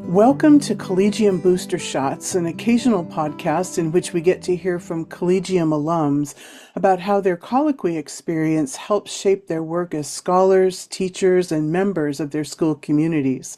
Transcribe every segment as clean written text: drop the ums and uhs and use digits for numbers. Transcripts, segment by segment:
Welcome to Collegium Booster Shots, an occasional podcast in which we get to hear from Collegium alums about how their colloquy experience helps shape their work as scholars, teachers, and members of their school communities.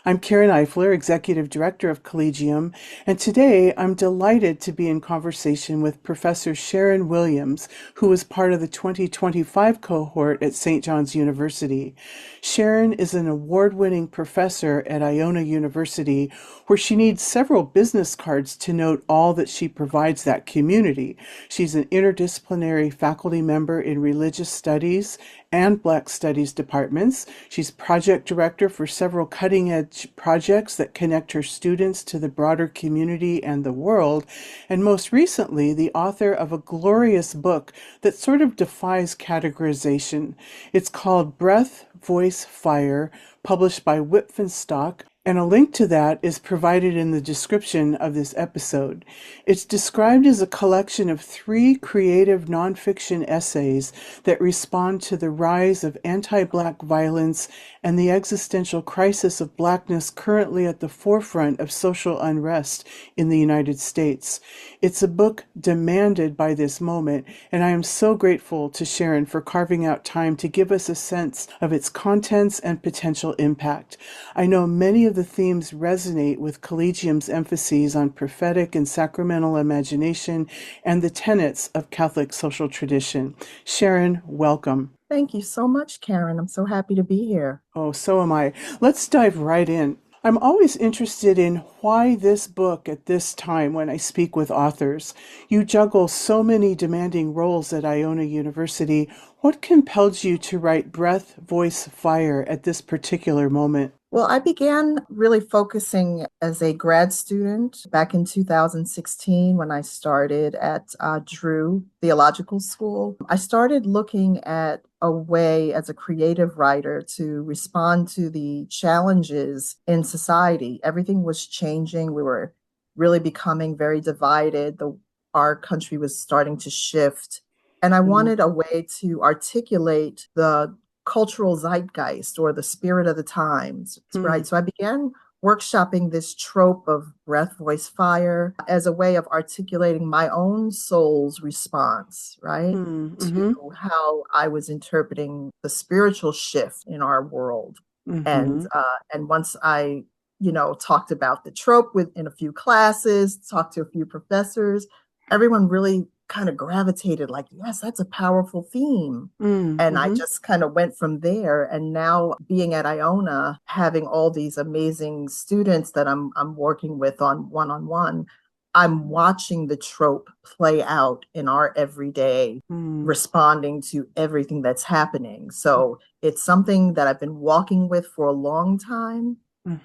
I'm Karen Eifler, Executive Director of Collegium, and today I'm delighted to be in conversation with Professor Sharon Williams, who was part of the 2025 cohort at St. John's University. Sharon is an award-winning professor at Iona University, where she needs several business cards to note all that she provides that community. She's an interdisciplinary faculty member in religious studies and Black Studies departments. She's project director for several cutting-edge projects that connect her students to the broader community and the world, and most recently, the author of a glorious book that sort of defies categorization. It's called Breath, Voice, Fire, published by Wipf Stock, and a link to that is provided in the description of this episode. It's described as a collection of 3 creative nonfiction essays that respond to the rise of anti-Black violence and the existential crisis of Blackness currently at the forefront of social unrest in the United States. It's a book demanded by this moment, and I am so grateful to Sharon for carving out time to give us a sense of its contents and potential impact. I know many of the themes resonate with Collegium's emphases on prophetic and sacramental imagination and the tenets of Catholic social tradition. Sharon, welcome. Thank you so much, Karen. I'm so happy to be here. Oh, so am I. Let's dive right in. I'm always interested in why this book at this time when I speak with authors. You juggle so many demanding roles at Iona University. What compelled you to write Breath, Voice, Fire at this particular moment? Well, I began really focusing as a grad student back in 2016 when I started at Drew Theological School. I started looking at a way as a creative writer to respond to the challenges in society. Everything was changing. We were really becoming very divided. Our country was starting to shift. And I wanted a way to articulate the cultural zeitgeist or the spirit of the times, right? So I began workshopping this trope of breath, voice, fire as a way of articulating my own soul's response, right? To how I was interpreting the spiritual shift in our world. And once I, talked about the trope in a few classes, talked to a few professors, everyone really kind of gravitated like, yes, that's a powerful theme. And I just kind of went from there. And now being at Iona, having all these amazing students that I'm working with on one-on-one, I'm watching the trope play out in our everyday, responding to everything that's happening. So it's something that I've been walking with for a long time.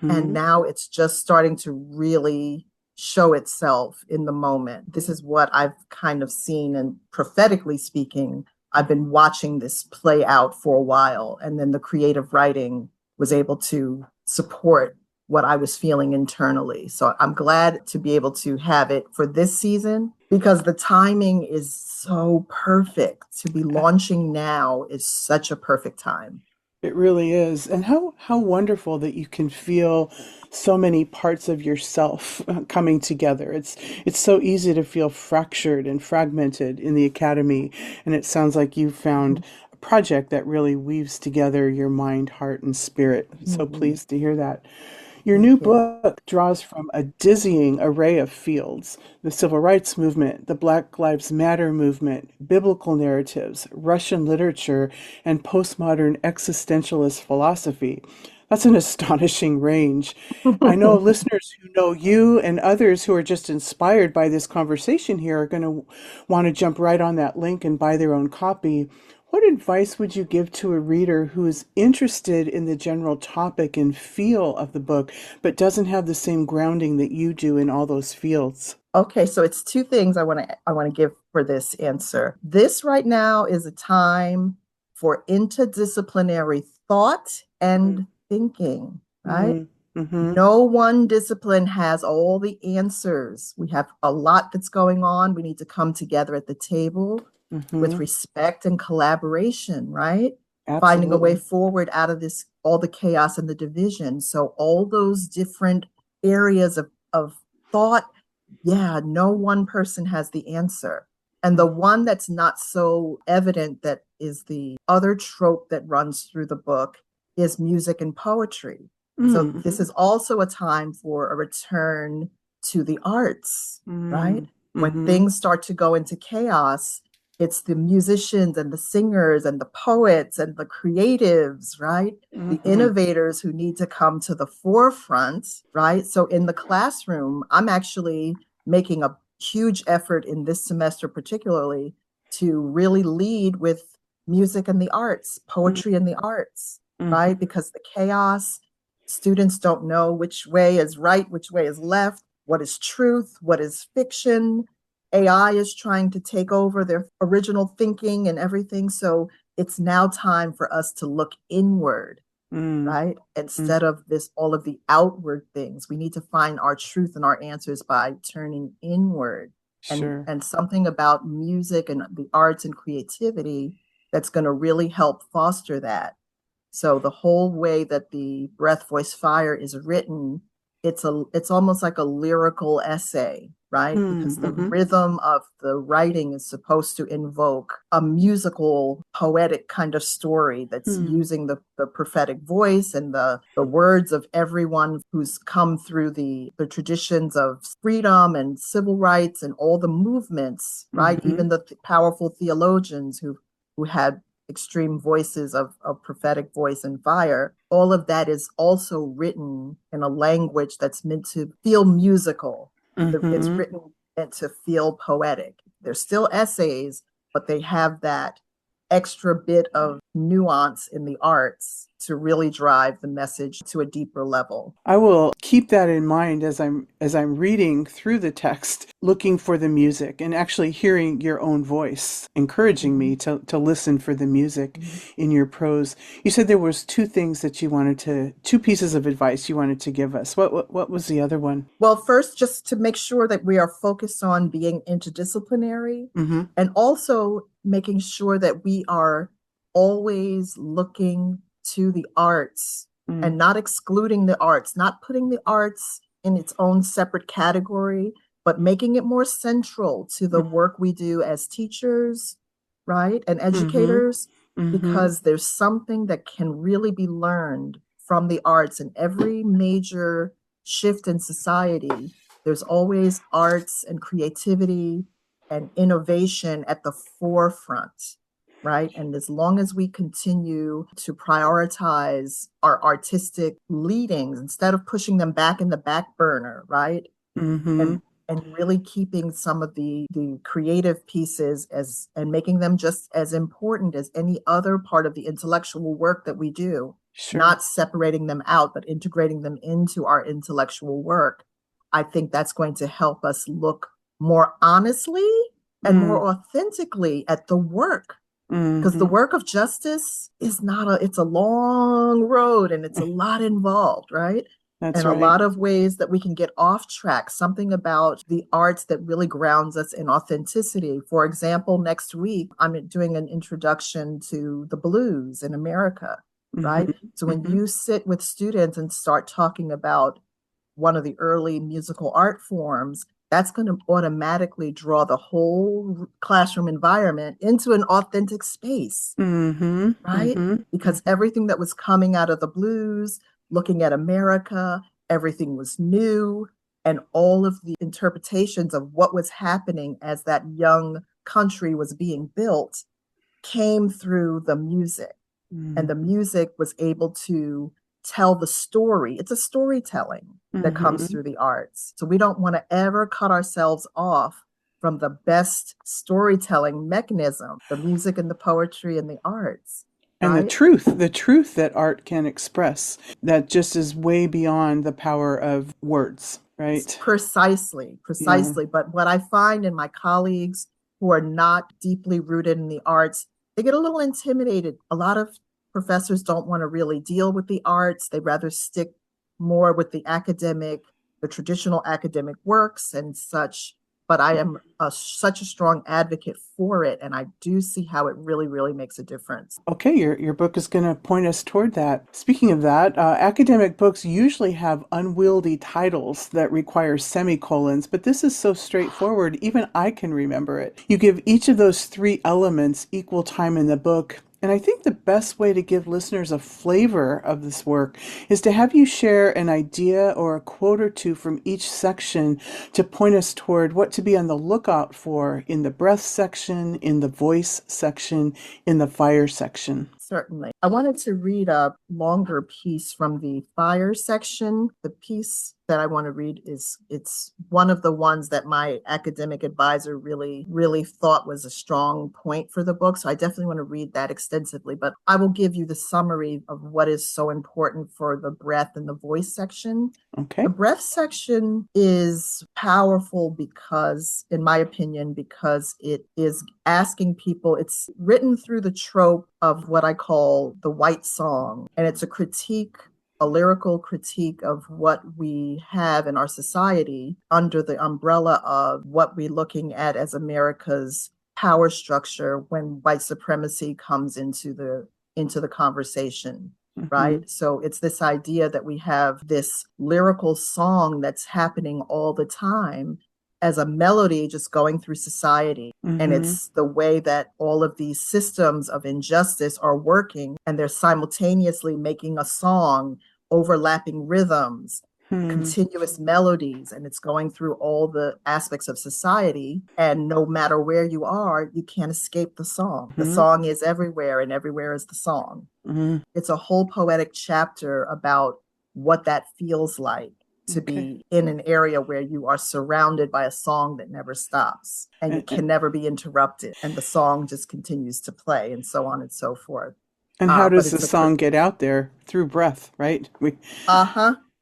And now it's just starting to really show itself in the moment. This is what I've kind of seen, and prophetically speaking, I've been watching this play out for a while. And then the creative writing was able to support what I was feeling internally. So I'm glad to be able to have it for this season because the timing is so perfect. To be launching now is such a perfect time. It really is. And how wonderful that you can feel so many parts of yourself coming together. It's so easy to feel fractured and fragmented in the academy. And it sounds like you found a project that really weaves together your mind, heart, and spirit. So pleased to hear that. Your new book draws from a dizzying array of fields: the civil rights movement, the Black Lives Matter movement, biblical narratives, Russian literature, and postmodern existentialist philosophy. That's an astonishing range. I know listeners who know you and others who are just inspired by this conversation here are going to want to jump right on that link and buy their own copy. What advice would you give to a reader who is interested in the general topic and feel of the book, but doesn't have the same grounding that you do in all those fields? Okay, so it's 2 things I want to give for this answer. This right now is a time for interdisciplinary thought and thinking, right? No one discipline has all the answers. We have a lot that's going on. We need to come together at the table with respect and collaboration, right? Absolutely. Finding a way forward out of this, all the chaos and the division. So all those different areas of thought, yeah, no one person has the answer. And the one that's not so evident, that is the other trope that runs through the book, is music and poetry. So this Mm-hmm. is also a time for a return to the arts, right? When Mm-hmm. things start to go into chaos, it's the musicians and the singers and the poets and the creatives, right? The Mm-hmm. innovators who need to come to the forefront, right? So in the classroom, I'm actually making a huge effort in this semester, particularly, to really lead with music and the arts, poetry and the arts, right? Mm-hmm. Because the chaos, students don't know which way is right, which way is left, what is truth, what is fiction. AI is trying to take over their original thinking and everything. So it's now time for us to look inward, Mm-hmm. right? Instead of this, all of the outward things. We need to find our truth and our answers by turning inward. Sure. And something about music and the arts and creativity that's going to really help foster that. So the whole way that the Breath, Voice, Fire is written, it's almost like a lyrical essay, right? Because the Mm-hmm. rhythm of the writing is supposed to invoke a musical, poetic kind of story that's using the prophetic voice and the words of everyone who's come through the traditions of freedom and civil rights and all the movements, right? Mm-hmm. Even the powerful theologians who had extreme voices of prophetic voice and fire, all of that is also written in a language that's meant to feel musical. It's Mm-hmm. written meant to feel poetic. They're still essays, but they have that extra bit of nuance in the arts to really drive the message to a deeper level. I will keep that in mind as I'm reading through the text, looking for the music and actually hearing your own voice, encouraging Mm-hmm. me to listen for the music Mm-hmm. in your prose. You said there was two pieces of advice you wanted to give us. What was the other one? Well, first, just to make sure that we are focused on being interdisciplinary Mm-hmm. and also making sure that we are always looking to the arts and not excluding the arts, not putting the arts in its own separate category, but making it more central to the work we do as teachers, right, and Mm-hmm. educators, Mm-hmm. because there's something that can really be learned from the arts in every major shift in society. There's always arts and creativity and innovation at the forefront, right? And as long as we continue to prioritize our artistic leadings instead of pushing them back in the back burner, right? Mm-hmm. And really keeping some of the creative pieces as and making them just as important as any other part of the intellectual work that we do, Sure. not separating them out, but integrating them into our intellectual work. I think that's going to help us look more honestly and more authentically at the work, because the Mm-hmm. work of justice is not a it's a long road and it's a lot involved, right? That's And a right. lot of ways that we can get off track, something about the arts that really grounds us in authenticity. For example, next week I'm doing an introduction to the blues in America, right? Mm-hmm. So when Mm-hmm. you sit with students and start talking about one of the early musical art forms, that's going to automatically draw the whole classroom environment into an authentic space, Mm-hmm. right? Mm-hmm. Because Mm-hmm. everything that was coming out of the blues, looking at America, everything was new. And all of the interpretations of what was happening as that young country was being built came through the music. And the music was able to tell the story. It's a storytelling that comes Mm-hmm. through the arts. So we don't want to ever cut ourselves off from the best storytelling mechanism, the music and the poetry and the arts, And right? the truth that art can express, that just is way beyond the power of words, right? Precisely, Yeah. precisely. But what I find in my colleagues who are not deeply rooted in the arts, they get a little intimidated. A lot of professors don't want to really deal with the arts. They rather stick more with the traditional academic works and such. but I am such a strong advocate for it. And I do see how it really, really makes a difference. Okay, your book is going to point us toward that. Speaking of that, academic books usually have unwieldy titles that require semicolons, but this is so straightforward, even I can remember it. You give each of those three elements equal time in the book. And I think the best way to give listeners a flavor of this work is to have you share an idea or a quote or two from each section to point us toward what to be on the lookout for in the breath section, in the voice section, in the fire section. Certainly. I wanted to read a longer piece from the fire section. The piece that I want to read it's one of the ones that my academic advisor really thought was a strong point for the book. So I definitely want to read that extensively, but I will give you the summary of what is so important for the breath and the voice section. Okay. The breath section is powerful because, in my opinion, because it is asking people, it's written through the trope of what I call the white song. And it's a lyrical critique of what we have in our society under the umbrella of what we're looking at as America's power structure when white supremacy comes into the conversation. Right. So it's this idea that we have this lyrical song that's happening all the time as a melody just going through society. And it's the way that all of these systems of injustice are working, and they're simultaneously making a song, overlapping rhythms, continuous melodies, and it's going through all the aspects of society. And no matter where you are, you can't escape the song. The song is everywhere, and everywhere is the song. It's a whole poetic chapter about what that feels like to be in an area where you are surrounded by a song that never stops and it can never be interrupted, and the song just continues to play, and so on and so forth. And how does the song get out there? Through breath, right?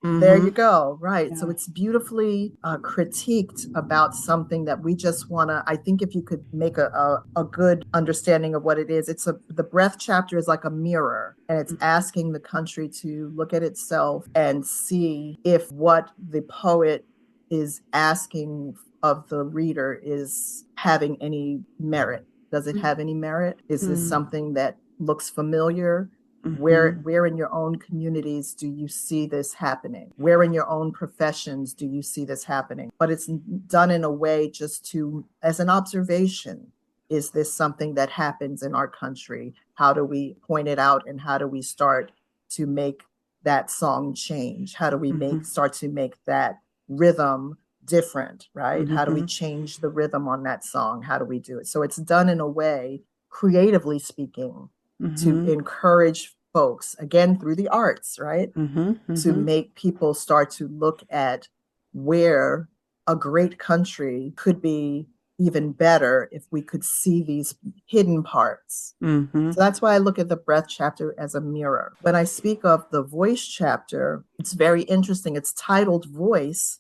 There you go. Right. Yeah. So it's beautifully critiqued about something that we just want to, I think if you could make a good understanding of what it is, the breath chapter is like a mirror, and it's asking the country to look at itself and see if what the poet is asking of the reader is having any merit. Does it have any merit? Is this something that looks familiar? Where in your own communities do you see this happening? Where in your own professions do you see this happening? But it's done in a way just as an observation. Is this something that happens in our country? How do we point it out, and how do we start to make that song change? How do we start to make that rhythm different, right? How do we change the rhythm on that song? How do we do it? So it's done in a way, creatively speaking, to encourage folks, again, through the arts, right? To make people start to look at where a great country could be even better if we could see these hidden parts. So that's why I look at the breath chapter as a mirror. When I speak of the voice chapter, it's very interesting. It's titled Voice,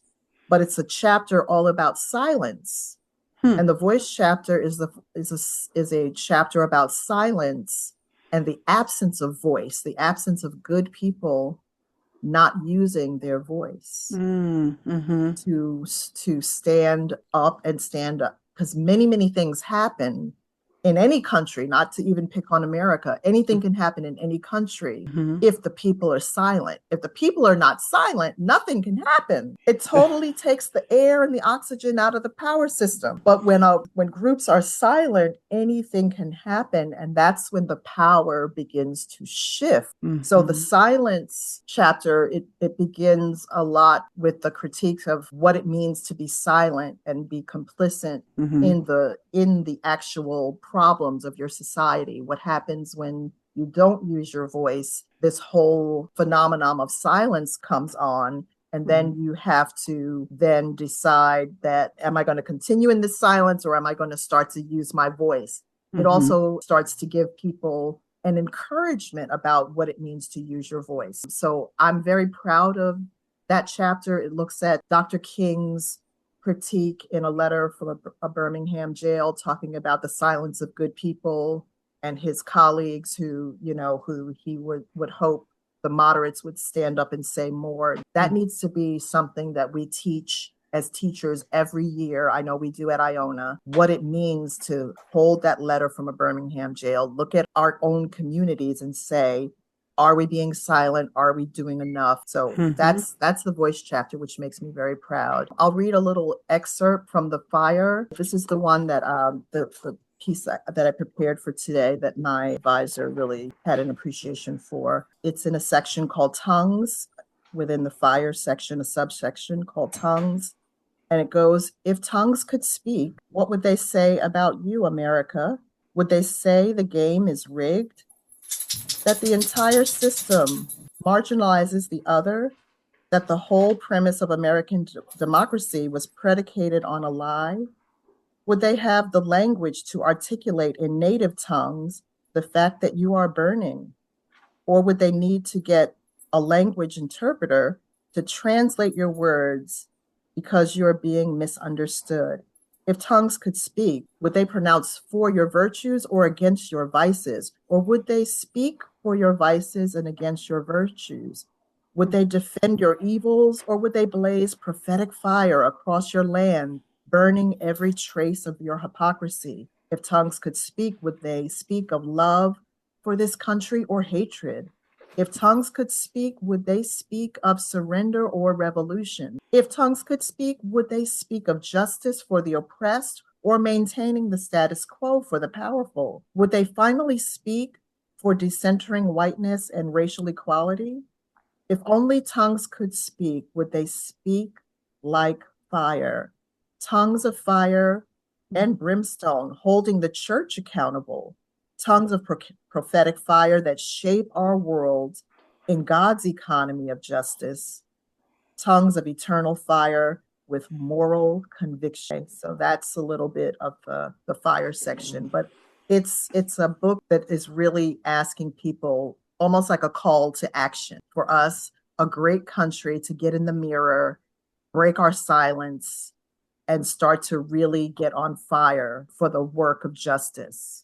but it's a chapter all about silence. And the voice chapter is a chapter about silence and the absence of voice, the absence of good people not using their voice to stand up and stand up. Because many things happen in any country, not to even pick on America. Anything can happen in any country if the people are silent. If the people are not silent, nothing can happen. It totally takes the air and the oxygen out of the power system. But when groups are silent, anything can happen. And that's when the power begins to shift. So the silence chapter, it begins a lot with the critiques of what it means to be silent and be complicit in the actual problems of your society. What happens when you don't use your voice? This whole phenomenon of silence comes on, and then you have to then decide that, am I going to continue in this silence, or am I going to start to use my voice? It also starts to give people an encouragement about what it means to use your voice. So I'm very proud of that chapter. It looks at Dr. King's critique in a letter from a Birmingham jail, talking about the silence of good people and his colleagues who he would hope the moderates would stand up and say more. That needs to be something that we teach as teachers every year. I know we do at Iona, what it means to hold that letter from a Birmingham jail, look at our own communities and say, are we being silent? Are we doing enough? So Mm-hmm. that's the voice chapter, which makes me very proud. I'll read a little excerpt from The Fire. This is the one that the piece that I prepared for today that my advisor really had an appreciation for. It's in a section called Tongues, within the Fire section, a subsection called Tongues. And it goes, if tongues could speak, what would they say about you, America? Would they say the game is rigged? That the entire system marginalizes the other, that the whole premise of American democracy was predicated on a lie? Would they have the language to articulate in native tongues the fact that you are burning? Or would they need to get a language interpreter to translate your words because you're being misunderstood? If tongues could speak, would they pronounce for your virtues or against your vices? Or would they speak for your vices and against your virtues? Would they defend your evils, or would they blaze prophetic fire across your land, burning every trace of your hypocrisy? If tongues could speak, would they speak of love for this country or hatred? If tongues could speak, would they speak of surrender or revolution? If tongues could speak, would they speak of justice for the oppressed or maintaining the status quo for the powerful? Would they finally speak for decentering whiteness and racial equality? If only tongues could speak, would they speak like fire? Tongues of fire and brimstone holding the church accountable. Tongues of prophetic fire that shape our world in God's economy of justice. Tongues of eternal fire with moral conviction. So that's a little bit of the fire section, but it's a book that is really asking people, almost like a call to action for us, a great country, to get in the mirror, break our silence, and start to really get on fire for the work of justice.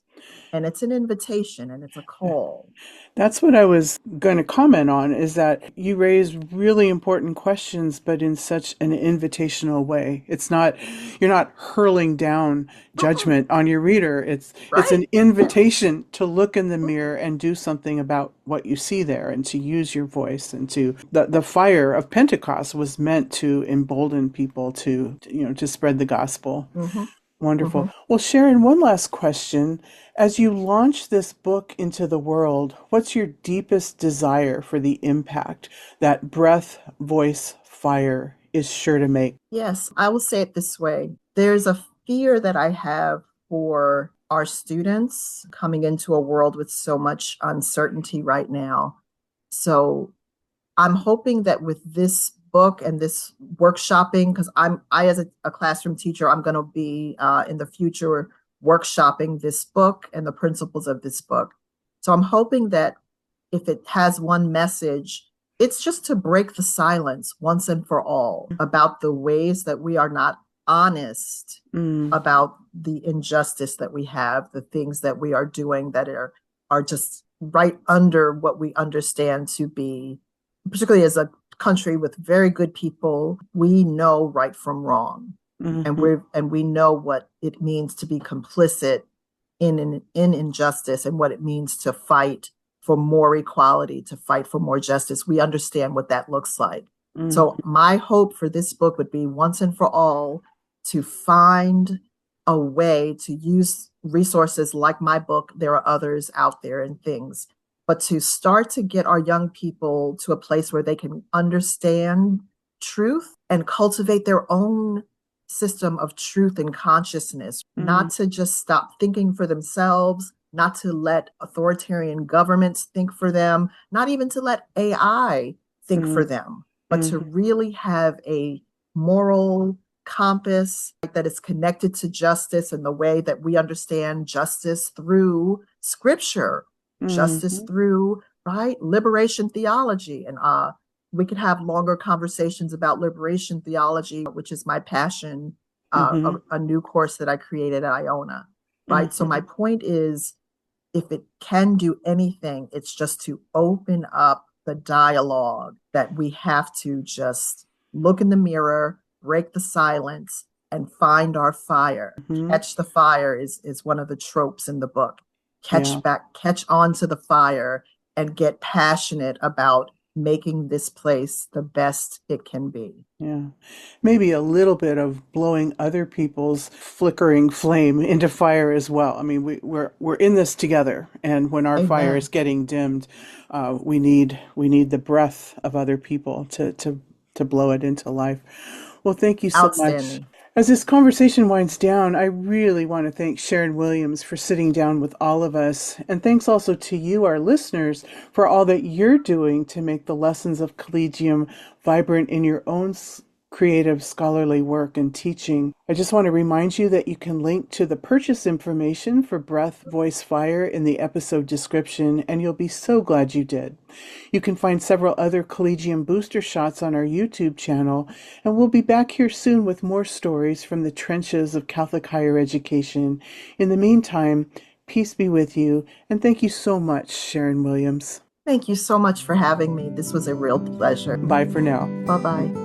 And it's an invitation and it's a call. That's what I was going to comment on, is that you raise really important questions, but in such an invitational way. It's not, you're not hurling down judgment on your reader. It's Right. an invitation to look in the mirror and do something about what you see there, and to use your voice, and to, the fire of Pentecost was meant to embolden people to spread the gospel. Mm-hmm. Wonderful. Mm-hmm. Well, Sharon, one last question. As you launch this book into the world, what's your deepest desire for the impact that breath, voice, fire is sure to make? Yes, I will say it this way. There's a fear that I have for our students coming into a world with so much uncertainty right now. So I'm hoping that with this book and this workshopping, because I as a classroom teacher, I'm going to be in the future workshopping this book and the principles of this book. So I'm hoping that if it has one message, it's just to break the silence once and for all about the ways that we are not honest Mm, about the injustice that we have, the things that we are doing that are just right under what we understand to be, particularly as a country with very good people, we know right from wrong. And mhm, we know what it means to be complicit in injustice, and what it means to fight for more equality, to fight for more justice. We understand what that looks like. So mhm, my hope for this book would be once and for all to find a way to use resources like my book. There are others out there and things, but to start to get our young people to a place where they can understand truth and cultivate their own system of truth and consciousness, mhm, not to just stop thinking for themselves, not to let authoritarian governments think for them, not even to let AI think for mhm, them, but to mhm, really have a moral compass that is connected to justice and the way that we understand justice through scripture, justice mhm, through, right, liberation theology. And we could have longer conversations about liberation theology, which is my passion, mhm, a new course that I created at Iona, right? So my mhm, point is, if it can do anything, it's just to open up the dialogue that we have to just look in the mirror, break the silence and find our fire. Catch the fire is one of the tropes in the book. Catch on to the fire and get passionate about making this place the best it can be. Yeah. Maybe a little bit of blowing other people's flickering flame into fire as well. I mean, we're in this together, and when our fire is getting dimmed, we need the breath of other people to blow it into life. Well, thank you so much. As this conversation winds down, I really want to thank Sharon Williams for sitting down with all of us. And thanks also to you, our listeners, for all that you're doing to make the lessons of Collegium vibrant in your own creative scholarly work and teaching. I just want to remind you that you can link to the purchase information for Breath, Voice, Fire in the episode description, and you'll be so glad you did. You can find several other Collegium booster shots on our YouTube channel, and we'll be back here soon with more stories from the trenches of Catholic higher education. In the meantime, peace be with you, and thank you so much, Sharon Williams. Thank you so much for having me. This was a real pleasure. Bye for now. Bye-bye.